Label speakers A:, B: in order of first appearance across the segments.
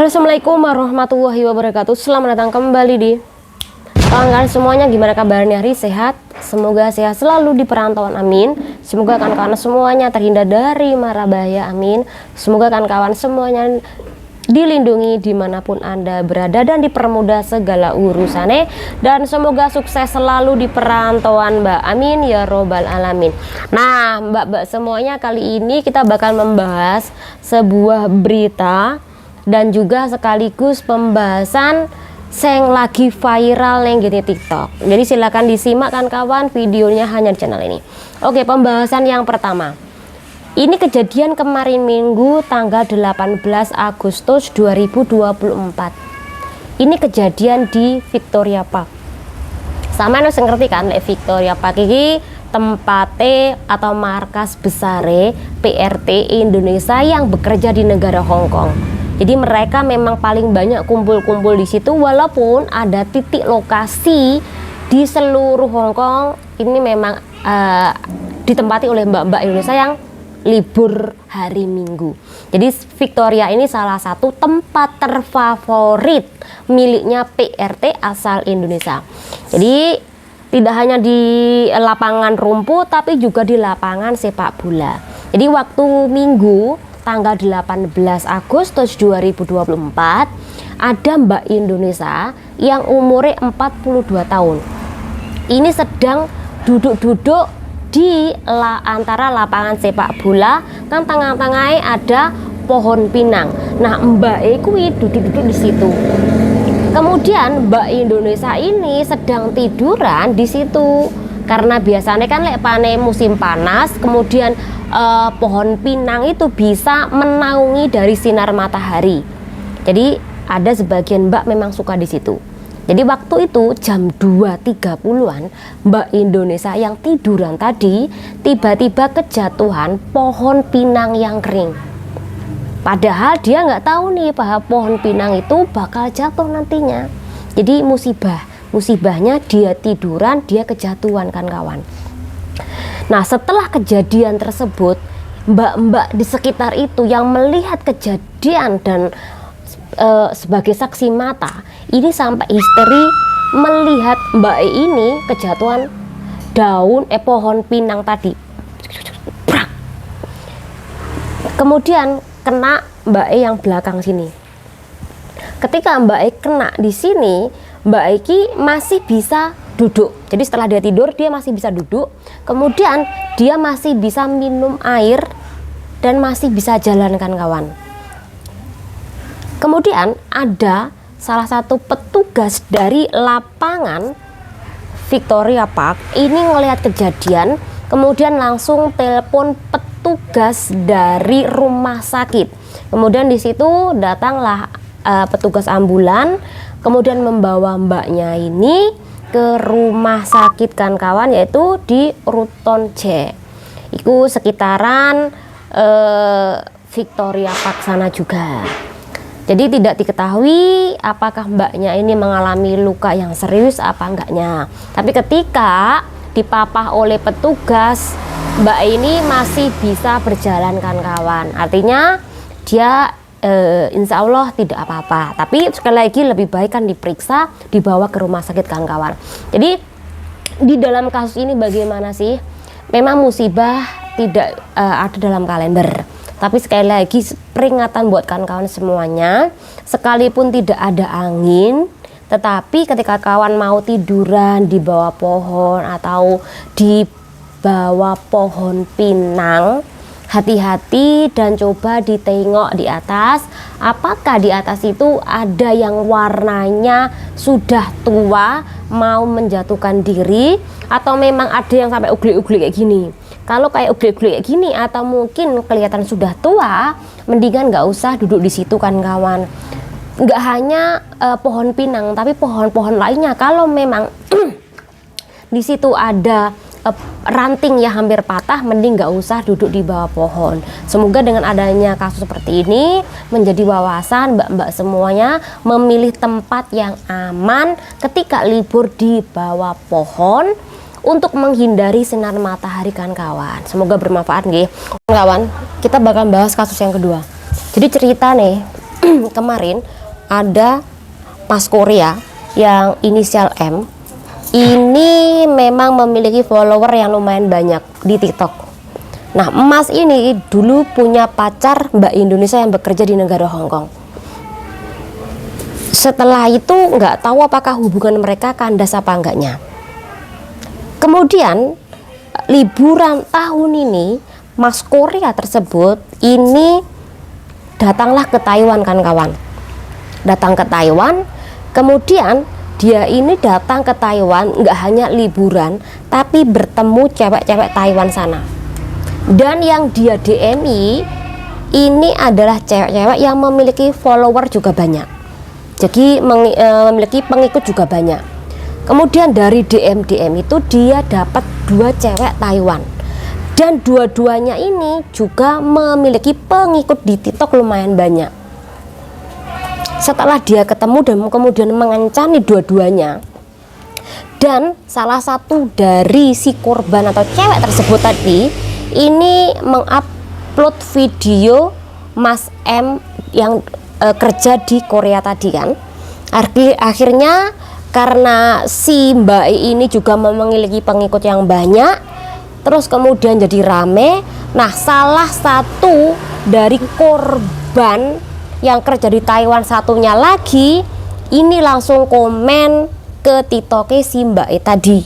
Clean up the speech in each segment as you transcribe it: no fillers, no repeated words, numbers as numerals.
A: Halo, assalamualaikum warahmatullahi wabarakatuh. Selamat datang kembali di kawan-kawan semuanya. Gimana kabarnya? Hari sehat? Semoga sehat selalu di perantauan, amin. Semoga kawan-kawan semuanya terhindar dari mara bahaya, amin. Semoga kawan-kawan semuanya dilindungi dimanapun Anda berada dan dipermudah segala urusannya, dan semoga sukses selalu di perantauan, Mbak, amin ya robbal alamin. Nah, Mbak semuanya, kali ini kita bakal membahas sebuah berita dan juga sekaligus pembahasan yang lagi viral yang gini TikTok. Jadi silakan disimak kan kawan, videonya hanya di channel ini. Oke, pembahasan yang pertama. Ini kejadian kemarin Minggu tanggal 18 Agustus 2024. Ini kejadian di Victoria Park. Sama harus ngerti kan, Victoria Park ini tempatnya atau markas besare PRT Indonesia yang bekerja di negara Hong Kong. Jadi mereka memang paling banyak kumpul-kumpul di situ, walaupun ada titik lokasi di seluruh Hong Kong ini memang ditempati oleh mbak-mbak Indonesia yang libur hari Minggu. Jadi Victoria ini salah satu tempat terfavorit miliknya PRT asal Indonesia. Jadi tidak hanya di lapangan rumput tapi juga di lapangan sepak bola. Jadi waktu Minggu tanggal 18 Agustus 2024 ada Mbak Indonesia yang umurnya 42 tahun. Ini sedang duduk-duduk di antara lapangan sepak bola, kan tengah-tengahnya ada pohon pinang. Nah, Mbak kuwi duduk-duduk di situ. Kemudian Mbak Indonesia ini sedang tiduran di situ. Karena biasanya kan pane musim panas, kemudian pohon pinang itu bisa menaungi dari sinar matahari. Jadi ada sebagian mbak memang suka di situ. Jadi waktu itu jam 2.30-an, Mbak Indonesia yang tiduran tadi tiba-tiba kejatuhan pohon pinang yang kering. Padahal dia nggak tahu nih bahwa pohon pinang itu bakal jatuh nantinya. Jadi musibahnya dia tiduran, dia kejatuhan kan kawan. Nah, setelah kejadian tersebut, mbak-mbak di sekitar itu yang melihat kejadian dan sebagai saksi mata, ini sampai histeri melihat mbak ini kejatuhan pohon pinang tadi. Kemudian kena mbak yang belakang sini. Ketika mbak kena di sini, Mbak Eki masih bisa duduk. Jadi setelah dia tidur, dia masih bisa duduk. Kemudian dia masih bisa minum air dan masih bisa jalan kan kawan. Kemudian ada salah satu petugas dari lapangan Victoria Park ini ngelihat kejadian, kemudian langsung telepon petugas dari rumah sakit. Kemudian di situ datanglah petugas ambulan, kemudian membawa mbaknya ini ke rumah sakit kan kawan, yaitu di Ruton C. Itu sekitaran Victoria Park sana juga. Jadi tidak diketahui apakah mbaknya ini mengalami luka yang serius apa enggaknya. Tapi ketika dipapah oleh petugas, mbak ini masih bisa berjalan kan kawan. Artinya dia insya Allah tidak apa-apa, tapi sekali lagi lebih baik kan diperiksa, dibawa ke rumah sakit kan kawan. Jadi di dalam kasus ini bagaimana sih? Memang musibah tidak ada dalam kalender, tapi sekali lagi peringatan buat kawan-kawan semuanya, sekalipun tidak ada angin, tetapi ketika kawan mau tiduran di bawah pohon atau di bawah pohon pinang, hati-hati dan coba ditengok di atas, apakah di atas itu ada yang warnanya sudah tua mau menjatuhkan diri, atau memang ada yang sampai uglik-uglik kayak gini. Kalau kayak uglik-uglik kayak gini atau mungkin kelihatan sudah tua, mendingan nggak usah duduk di situ kan kawan. Nggak hanya pohon pinang, tapi pohon-pohon lainnya kalau memang di situ ada ranting yang hampir patah, mending nggak usah duduk di bawah pohon. Semoga dengan adanya kasus seperti ini menjadi wawasan mbak-mbak semuanya memilih tempat yang aman ketika libur di bawah pohon untuk menghindari sinar matahari kan kawan. Semoga bermanfaat nggih kawan. Kita bakal bahas kasus yang kedua. Jadi cerita nih, kemarin ada Mas Korea yang inisial M. Ini memang memiliki follower yang lumayan banyak di TikTok. Nah, Mas ini dulu punya pacar Mbak Indonesia yang bekerja di negara Hong Kong. Setelah itu nggak tahu apakah hubungan mereka kandas apa enggaknya. Kemudian liburan tahun ini Mas Korea tersebut ini datanglah ke Taiwan kan kawan. Datang ke Taiwan, kemudian dia ini datang ke Taiwan nggak hanya liburan, tapi bertemu cewek-cewek Taiwan sana. Dan yang dia DM-i ini adalah cewek-cewek yang memiliki follower juga banyak. Jadi memiliki pengikut juga banyak. Kemudian dari DM itu dia dapat 2 cewek Taiwan. Dan dua-duanya ini juga memiliki pengikut di TikTok lumayan banyak. Setelah dia ketemu dan kemudian mengencani dua-duanya, dan salah satu dari si korban atau cewek tersebut tadi ini mengupload video Mas M yang kerja di Korea tadi kan. Akhirnya karena si Mbak ini juga memiliki pengikut yang banyak, terus kemudian jadi rame. Nah, salah satu dari korban yang kerja di Taiwan satunya lagi ini langsung komen ke TikToknya si Mbak tadi,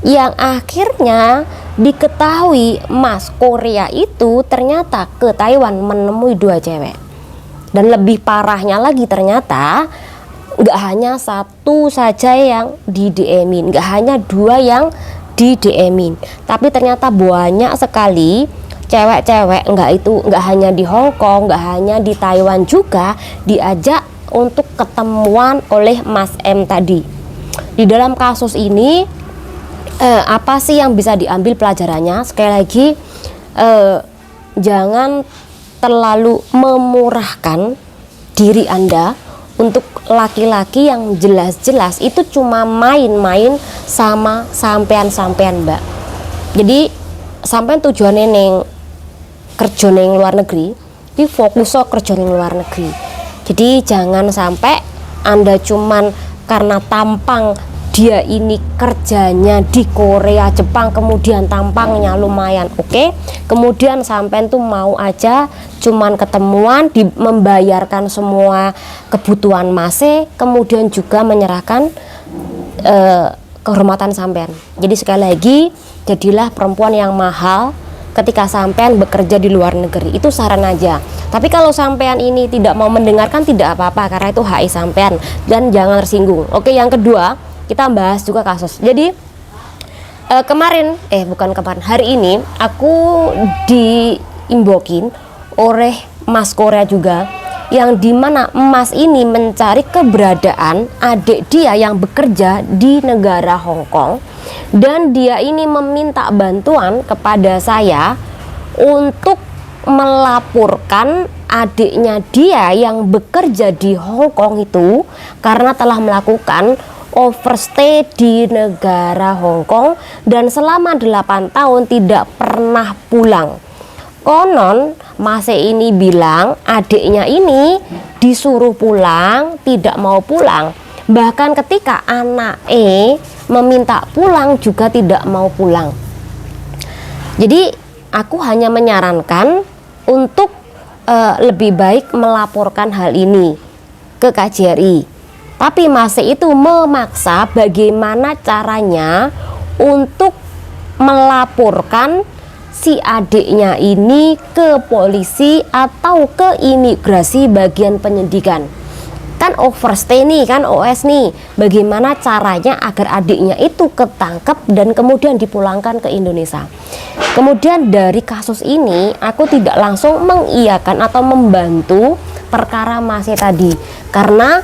A: yang akhirnya diketahui Mas Korea itu ternyata ke Taiwan menemui 2 cewek. Dan lebih parahnya lagi, ternyata nggak hanya satu saja yang di DM-in, nggak hanya 2 yang di DM-in, tapi ternyata banyak sekali cewek-cewek nggak hanya di Hong Kong, nggak hanya di Taiwan juga diajak untuk ketemuan oleh Mas M tadi. Di dalam kasus ini apa sih yang bisa diambil pelajarannya? Sekali lagi, jangan terlalu memurahkan diri Anda untuk laki-laki yang jelas-jelas itu cuma main-main sama sampean-sampean, Mbak. Jadi sampean tujuannya neng kerja neng luar negeri, di fokus kerja neng luar negeri. Jadi jangan sampai Anda cuman karena tampang dia ini kerjanya di Korea, Jepang, kemudian tampangnya lumayan oke, kemudian sampean tuh mau aja cuman ketemuan membayarkan semua kebutuhan Mase, kemudian juga menyerahkan kehormatan sampean. Jadi sekali lagi, jadilah perempuan yang mahal ketika sampean bekerja di luar negeri. Itu saran aja. Tapi kalau sampean ini tidak mau mendengarkan, tidak apa-apa, karena itu HI sampean dan jangan tersinggung. Oke, yang kedua kita bahas juga kasus. Jadi hari ini aku diinbokin oleh Mas Korea juga, yang dimana Mas ini mencari keberadaan adik dia yang bekerja di negara Hong Kong, dan dia ini meminta bantuan kepada saya untuk melaporkan adiknya dia yang bekerja di Hong Kong itu karena telah melakukan overstay di negara Hong Kong dan selama 8 tahun tidak pernah pulang. Konon Mas ini bilang adiknya ini disuruh pulang, tidak mau pulang. Bahkan ketika anak meminta pulang juga tidak mau pulang. Jadi aku hanya menyarankan untuk lebih baik melaporkan hal ini ke KJRI. Tapi Mas itu memaksa bagaimana caranya untuk melaporkan si adiknya ini ke polisi atau ke imigrasi bagian penyidikan. Kan overstay nih, kan OS nih. Bagaimana caranya agar adiknya itu ketangkep dan kemudian dipulangkan ke Indonesia. Kemudian dari kasus ini aku tidak langsung mengiyakan atau membantu perkara Mas tadi, karena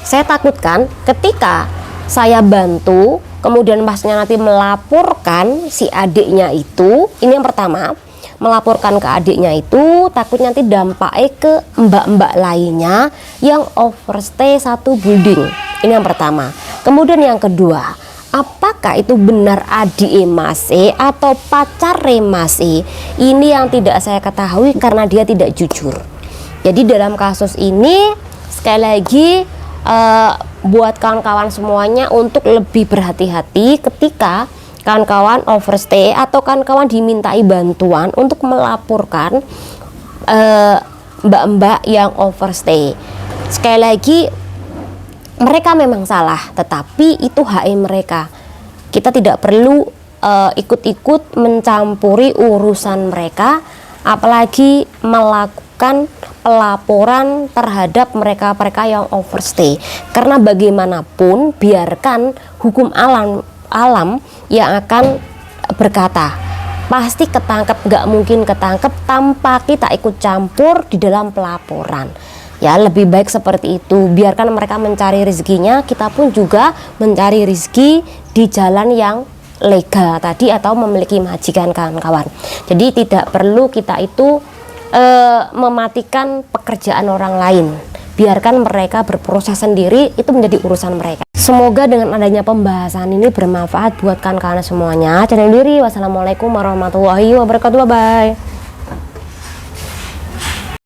A: saya takutkan ketika saya bantu kemudian Masnya nanti melaporkan si adiknya itu, ini yang pertama, melaporkan ke adiknya itu takutnya nanti dampaknya ke mbak-mbak lainnya yang overstay satu building. Ini yang pertama. Kemudian yang kedua, apakah itu benar adik Mas atau pacar Mas? Ini yang tidak saya ketahui karena dia tidak jujur. Jadi dalam kasus ini sekali lagi buat kawan-kawan semuanya untuk lebih berhati-hati ketika kawan-kawan overstay atau kawan-kawan dimintai bantuan untuk melaporkan mbak-mbak yang overstay. Sekali lagi, mereka memang salah, tetapi itu hak mereka. Kita tidak perlu ikut-ikut mencampuri urusan mereka, apalagi melakukan pelaporan terhadap mereka-mereka yang overstay. Karena bagaimanapun biarkan hukum alam yang akan berkata, pasti ketangkep, nggak mungkin ketangkep tanpa kita ikut campur di dalam pelaporan. Ya, lebih baik seperti itu. Biarkan mereka mencari rezekinya, kita pun juga mencari rezeki di jalan yang legal tadi atau memiliki majikan kawan-kawan. Jadi tidak perlu kita itu mematikan pekerjaan orang lain. Biarkan mereka berproses sendiri, itu menjadi urusan mereka. Semoga dengan adanya pembahasan ini bermanfaat buat kawan-kawan semuanya. Jangan diri. Wassalamualaikum warahmatullahi wabarakatuh. Bye.